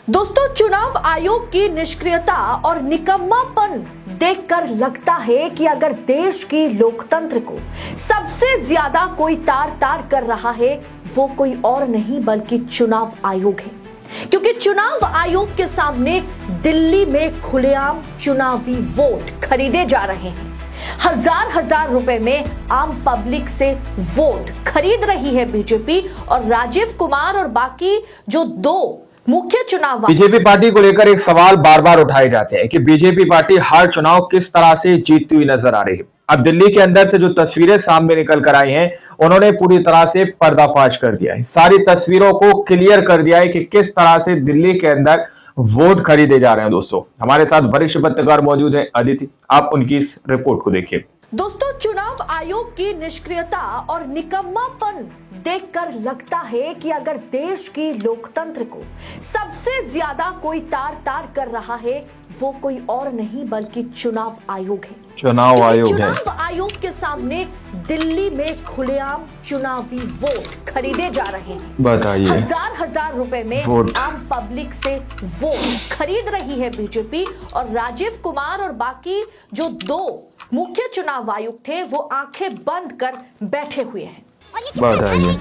दोस्तों, चुनाव आयोग की निष्क्रियता और निकम्मापन देखकर लगता है कि अगर देश की लोकतंत्र को सबसे ज्यादा कोई तार तार कर रहा है वो कोई और नहीं बल्कि चुनाव आयोग है। क्योंकि चुनाव आयोग के सामने दिल्ली में खुलेआम चुनावी वोट खरीदे जा रहे हैं। हजार हजार रुपए में आम पब्लिक से वोट खरीद रही है बीजेपी और राजीव कुमार और बाकी जो दो मुख्य चुनाव। बीजेपी पार्टी को लेकर एक सवाल बार बार उठाए जाते हैं कि बीजेपी पार्टी हर चुनाव किस तरह से जीतती हुई नजर आ रही है। अब दिल्ली के अंदर से जो तस्वीरें सामने निकल कर आई हैं, उन्होंने पूरी तरह से पर्दाफाश कर दिया है। सारी तस्वीरों को क्लियर कर दिया है कि किस तरह से दिल्ली के अंदर वोट खरीदे जा रहे हैं। दोस्तों, हमारे साथ वरिष्ठ पत्रकार मौजूद हैं अदिति, आप उनकी इस रिपोर्ट को देखिए। दोस्तों, चुनाव आयोग की निष्क्रियता और निकम्मापन देखकर लगता है कि अगर देश की लोकतंत्र को सबसे ज्यादा कोई तार तार कर रहा है वो कोई और नहीं बल्कि चुनाव आयोग है। चुनाव आयोग के सामने दिल्ली में खुलेआम चुनावी वोट खरीदे जा रहे हैं। बताइए, हजार हजार रुपए में आम पब्लिक से वोट खरीद रही है बीजेपी और राजीव कुमार और बाकी जो दो मुख्य चुनाव आयुक्त थे वो आंखें बंद कर बैठे हुए हैं। बताइए,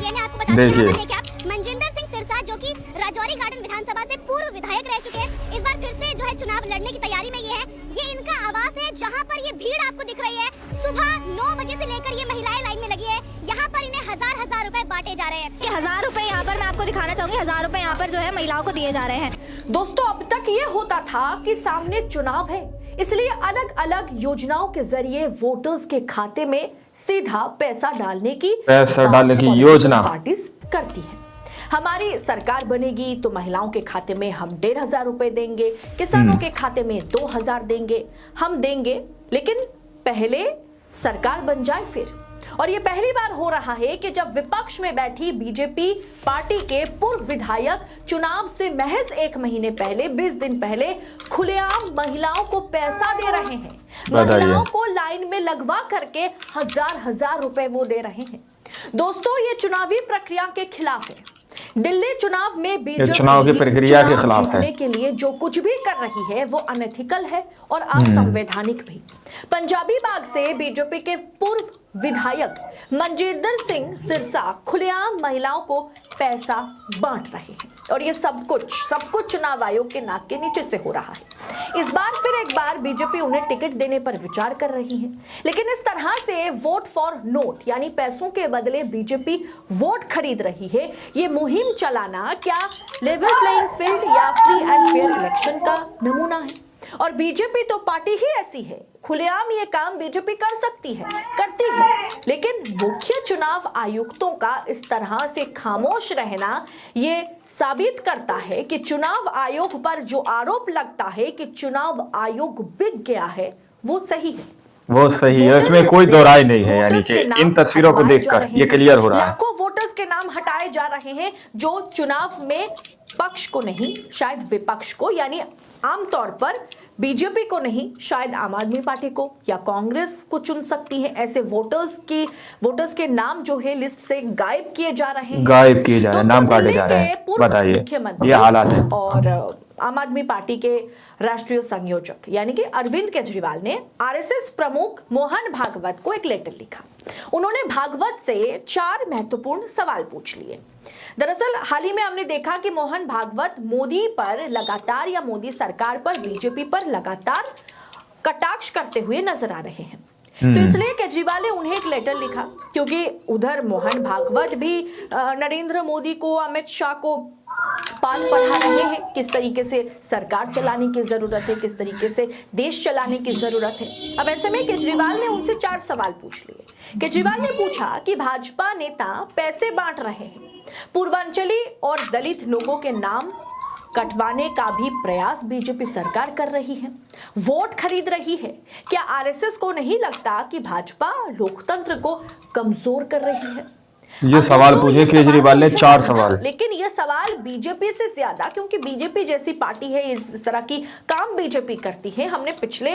देखिए, मनजिंदर सिंह सिरसा जो कि राजौरी गार्डन विधानसभा से पूर्व विधायक रह चुके हैं, इस बार फिर से जो है चुनाव लड़ने की तैयारी में ये इनका आवास है जहां पर ये भीड़ आपको दिख रही है। सुबह 9 बजे से लेकर ये महिलाएं लाइन में लगी है। यहाँ पर इन्हें हजार हजार रुपए बांटे जा रहे हैं। 1000 रुपए यहाँ पर मैं आपको दिखाना चाहूंगी, 1000 रुपए यहाँ पर जो है महिलाओं को दिए जा रहे हैं। दोस्तों, अब तक ये होता था कि सामने चुनाव है इसलिए अलग अलग योजनाओं के जरिए वोटर्स के खाते में सीधा पैसा डालने की योजना पार्टी करती है। हमारी सरकार बनेगी तो महिलाओं के खाते में हम 1500 रुपए देंगे, किसानों के खाते में 2000 देंगे, हम देंगे। लेकिन पहले सरकार बन जाए फिर। और ये पहली बार हो रहा है कि जब विपक्ष में बैठी बीजेपी पार्टी के पूर्व विधायक चुनाव से महज 1 महीने पहले 20 दिन पहले खुलेआम महिलाओं को पैसा दे रहे हैं। महिलाओं को लाइन में लगवा करके हजार हजार रुपए वो दे रहे हैं। दोस्तों, ये चुनावी प्रक्रिया के खिलाफ है। दिल्ली चुनाव में बीजेपी चुनाव की प्रक्रिया के खिलाफ है। के लिए जो कुछ भी कर रही है वो अनएथिकल है और असंवैधानिक भी। पंजाबी बाग से बीजेपी के पूर्व विधायक मनजिंदर सिंह सिरसा खुलेआम महिलाओं को पैसा बांट रहे हैं और ये सब कुछ चुनाव आयोग के नाक के नीचे से हो रहा है। इस बार फिर एक बार बीजेपी उन्हें टिकट देने पर विचार कर रही है। लेकिन इस तरह से वोट फॉर नोट यानी पैसों के बदले बीजेपी वोट खरीद रही है, ये मुहिम चलाना क्या लेवल प्लेइंग फील्ड या फ्री एंड फेयर इलेक्शन का नमूना है? और बीजेपी तो पार्टी ही ऐसी है, खुलेआम ये काम बीजेपी कर सकती है, करती है। लेकिन मुख्य चुनाव आयुक्तों का इस तरह से खामोश रहना ये साबित करता है कि चुनाव आयोग पर जो आरोप लगता है कि चुनाव आयोग बिक गया है वो सही है। वो सही है, इसमें कोई दो राय नहीं है। यानी कि इन तस्वीरों को देखकर ये क्लियर हो रहा है। लाखों वोटर्स के नाम हटाए जा रहे हैं जो चुनाव में पक्ष को नहीं शायद विपक्ष को, यानी आमतौर पर बीजेपी को नहीं शायद आम आदमी पार्टी को या कांग्रेस को चुन सकती है। ऐसे वोटर्स के नाम जो है लिस्ट से गायब किए जा रहे हैं, नाम काटे जा रहे हैं। बताइए, मुख्यमंत्री ये हालात है। और आम आदमी पार्टी के राष्ट्रीय संयोजक यानी कि अरविंद केजरीवाल ने आरएसएस प्रमुख मोहन भागवत को एक लेटर लिखा। उन्होंने भागवत से 4 महत्वपूर्ण सवाल पूछ लिए। दरअसल हाल ही में हमने देखा कि मोहन भागवत मोदी पर लगातार या मोदी सरकार पर बीजेपी पर लगातार कटाक्ष करते हुए नजर आ रहे हैं। तो इसलिए केजरीवाल ने उन्हें एक लेटर लिखा क्योंकि उधर मोहन भागवत भी नरेंद्र मोदी को, अमित शाह को पाठ पढ़ा रहे हैं किस तरीके से सरकार चलाने की जरूरत है, किस तरीके से देश चलाने की जरूरत है। अब ऐसे में केजरीवाल ने उनसे 4 सवाल पूछ लिए। केजरीवाल ने पूछा कि भाजपा नेता पैसे बांट रहे हैं, पूर्वांचली और दलित लोगों के नाम कटवाने का भी प्रयास बीजेपी सरकार कर रही है, वोट खरीद रही है। क्या आरएसएस को नहीं लगता कि भाजपा लोकतंत्र को कमजोर कर रही है? ये सवाल पूछे केजरीवाल ने, 4 सवाल। लेकिन ये सवाल बीजेपी से ज्यादा, क्योंकि बीजेपी जैसी पार्टी है, इस तरह की काम बीजेपी करती है। हमने पिछले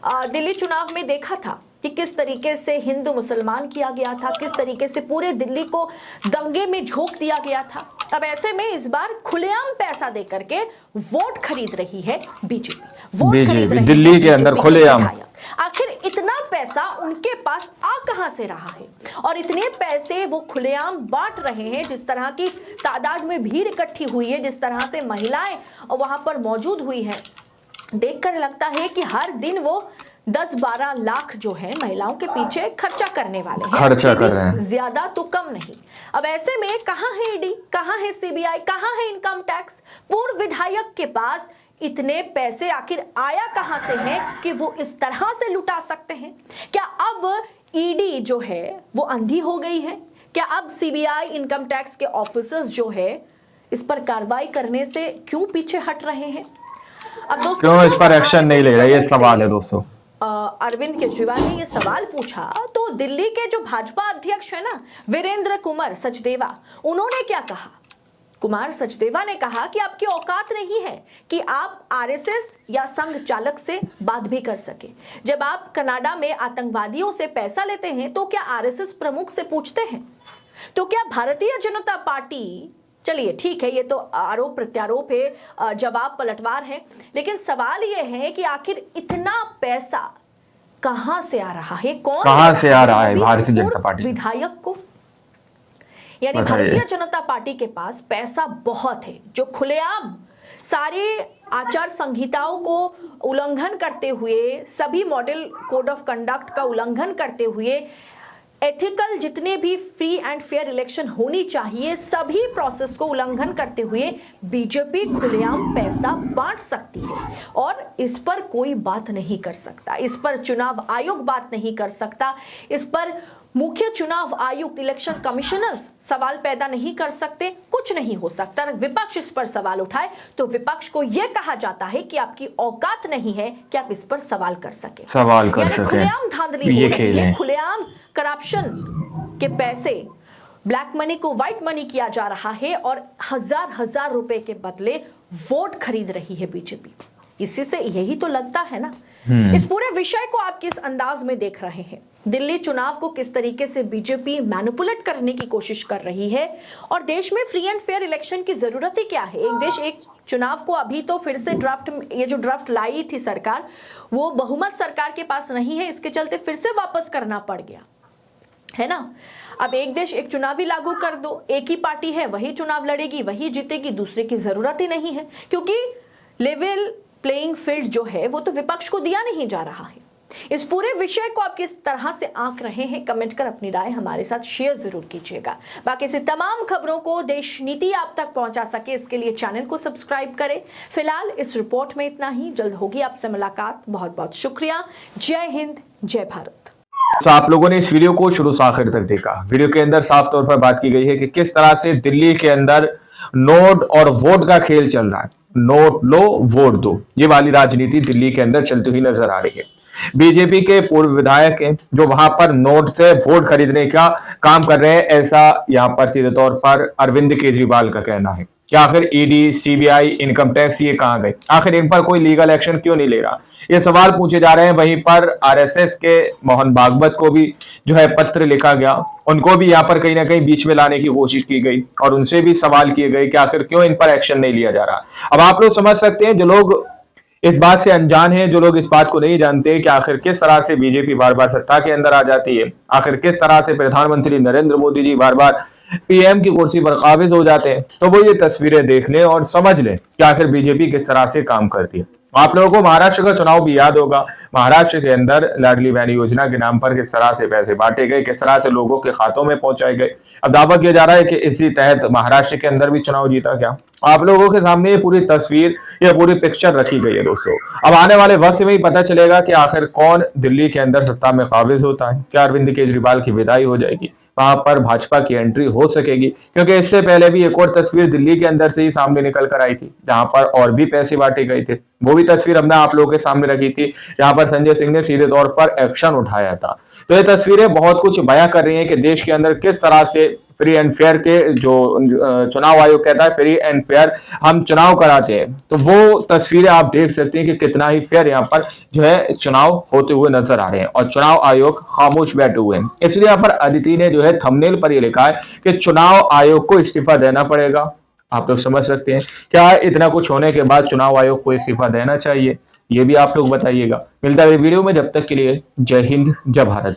दिल्ली चुनाव में देखा था कि किस तरीके से हिंदू मुसलमान किया गया था, किस तरीके से पूरे दिल्ली को दंगे में झोंक दिया गया था। अब ऐसे में इस बार खुलेआम पैसा देकर के वोट खरीद रही है बीजेपी। दिल्ली के अंदर खुलेआम। आखिर इतना पैसा उनके पास आ कहां से रहा है और इतने पैसे वो खुलेआम बांट रहे हैं। जिस तरह की तादाद में भीड़ इकट्ठी हुई है, जिस तरह से महिलाएं वहां पर मौजूद हुई हैं, देखकर लगता है कि हर दिन वो 10-12 लाख जो है महिलाओं के पीछे खर्चा करने वाले हैं, खर्चा कर रहे हैं, ज्यादा तो कम नहीं। अब ऐसे में कहां है ईडी, कहां है सीबीआई, कहां है इनकम टैक्स? पूर्व विधायक के पास इतने पैसे आखिर आया कहां से है कि वो इस तरह से लुटा सकते हैं? क्या अब ईडी जो है वो अंधी हो गई है? क्या अब सीबीआई, इनकम टैक्स के ऑफिसर्स जो है इस पर कार्रवाई करने से क्यों पीछे हट रहे हैं? अब दोस्तों, क्यों इस पर एक्शन नहीं ले रहा, ये सवाल है दोस्तों। अरविंद केजरीवाल ने ये सवाल पूछा तो दिल्ली के जो भाजपा अध्यक्ष है ना, वीरेंद्र कुमार सचदेवा, उन्होंने क्या कहा? कुमार सचदेवा ने कहा कि आपकी औकात नहीं है कि आप आरएसएस या संघ चालक से बात भी कर सके। जब आप कनाडा में आतंकवादियों से पैसा लेते हैं तो क्या आरएसएस प्रमुख से पूछते हैं? तो क्या भारतीय जनता पार्टी, चलिए ठीक है, ये तो आरोप प्रत्यारोप है, जवाब पलटवार है, लेकिन सवाल ये है कि आखिर इतना पैसा कहां से आ रहा है? कहां से आ रहा है भारतीय जनता पार्टी विधायक को? यानी भारतीय जनता पार्टी के पास पैसा बहुत है, जो खुलेआम सारे आचार संहिताओं को उल्लंघन करते हुए, सभी मॉडल कोड ऑफ कंडक्ट का उल्लंघन करते हुए, एथिकल जितने भी फ्री एंड फेयर इलेक्शन होनी चाहिए, सभी प्रोसेस को उल्लंघन करते हुए बीजेपी खुलेआम पैसा बांट सकती है और इस पर कोई बात नहीं कर सकता। इस पर चुनाव आयोग बात नहीं कर सकता, इस पर मुख्य चुनाव आयुक्त, इलेक्शन कमिश्नर्स सवाल पैदा नहीं कर सकते, कुछ नहीं हो सकता। विपक्ष इस पर सवाल उठाए तो विपक्ष को यह कहा जाता है कि आपकी औकात नहीं है कि आप इस पर सवाल कर सके। खुलेआम धांधली हो रही है, खुलेआम करप्शन के पैसे, ब्लैक मनी को व्हाइट मनी किया जा रहा है और हजार रुपए के बदले वोट खरीद रही है बीजेपी। इसी से यही तो लगता है ना। इस पूरे विषय को आप किस अंदाज में देख रहे हैं? दिल्ली चुनाव को किस तरीके से बीजेपी मैनिपुलेट करने की कोशिश कर रही है और देश में फ्री एंड फेयर इलेक्शन की जरूरत ही क्या है? एक देश एक चुनाव को अभी तो फिर से ये जो ड्राफ्ट लाई थी सरकार, वो बहुमत सरकार के पास नहीं है, इसके चलते फिर से वापस करना पड़ गया है ना। अब एक देश एक चुनाव ही लागू कर दो, एक ही पार्टी है, वही चुनाव लड़ेगी, वही जीतेगी, दूसरे की जरूरत ही नहीं है, क्योंकि लेवल प्लेइंग फील्ड जो है वो तो विपक्ष को दिया नहीं जा रहा है। इस पूरे विषय को आप किस तरह से आंक रहे हैं? कमेंट कर अपनी राय हमारे साथ शेयर जरूर कीजिएगा। बाकी से तमाम खबरों को देश नीति आप तक पहुंचा सके, इसके लिए चैनल को सब्सक्राइब करें। फिलहाल इस रिपोर्ट में इतना ही, जल्द होगी आपसे मुलाकात। बहुत बहुत शुक्रिया। जय हिंद, जय भारत। तो आप लोगों ने इस वीडियो को शुरू से आखिर तक देखा। वीडियो के अंदर साफ तौर पर बात की गई है कि किस तरह से दिल्ली के अंदर नोट और वोट का खेल चल रहा है। नोट लो वोट दो, ये वाली राजनीति दिल्ली के अंदर चलती हुई नजर आ रही है। बीजेपी के पूर्व विधायक हैं जो वहां पर नोट से वोट खरीदने का काम कर रहे हैं, ऐसा यहां पर सीधे तौर पर अरविंद केजरीवाल का कहना है। क्या आखिर ईडी, सीबीआई, इनकम टैक्स ये कहां गए? आखिर इन पर कोई लीगल एक्शन क्यों नहीं ले रहा? ये सवाल पूछे जा रहे हैं। वहीं पर आरएसएस के मोहन भागवत को भी जो है पत्र लिखा गया, उनको भी यहाँ पर कहीं ना कहीं बीच में लाने की कोशिश की गई और उनसे भी सवाल किए गए कि आखिर क्यों इन पर एक्शन नहीं लिया जा रहा। अब आप लोग समझ सकते हैं, जो लोग इस बात से अनजान हैं, जो लोग इस बात को नहीं जानते कि आखिर किस तरह से बीजेपी बार बार सत्ता के अंदर आ जाती है, आखिर किस तरह से प्रधानमंत्री नरेंद्र मोदी जी बार बार पीएम की कुर्सी पर काबिज हो जाते हैं, तो वो ये तस्वीरें देख लें और समझ लें कि आखिर बीजेपी किस तरह से काम करती है। आप लोगों को महाराष्ट्र का चुनाव भी याद होगा। महाराष्ट्र के अंदर लाडली बहन योजना के नाम पर किस तरह से पैसे बांटे गए, किस तरह से लोगों के खातों में पहुंचाए गए। अब दावा किया जा रहा है कि इसी तहत महाराष्ट्र के अंदर भी चुनाव जीता। क्या आप लोगों के सामने ये पूरी तस्वीर, ये पूरी पिक्चर रखी गई है दोस्तों। अब आने वाले वक्त में ही पता चलेगा कि आखिर कौन दिल्ली के अंदर सत्ता में काबिज होता है। क्या अरविंद केजरीवाल की विदाई हो जाएगी, वहां पर भाजपा की एंट्री हो सकेगी? क्योंकि इससे पहले भी एक और तस्वीर दिल्ली के अंदर से ही सामने निकल कर आई थी, जहां पर और भी पैसे बांटे गए थे। वो भी तस्वीर हमने आप लोगों के सामने रखी थी, जहां पर संजय सिंह ने सीधे तौर पर एक्शन उठाया था। तो ये तस्वीरें बहुत कुछ बयां कर रही हैं कि देश के अंदर किस तरह से फ्री एंड फेयर के जो चुनाव आयोग कहता है फ्री एंड फेयर हम चुनाव कराते हैं, तो वो तस्वीरें आप देख सकते हैं कि कितना ही फेयर यहाँ पर जो है चुनाव होते हुए नजर आ रहे हैं और चुनाव आयोग खामोश बैठे हुए हैं। इसलिए यहाँ पर अदिति ने जो है थंबनेल पर ये लिखा है कि चुनाव आयोग को इस्तीफा देना पड़ेगा। आप लोग समझ सकते हैं क्या इतना कुछ होने के बाद चुनाव आयोग को इस्तीफा देना चाहिए, ये भी आप लोग बताइएगा। मिलता है वीडियो में, जब तक के लिए जय हिंद जय भारत।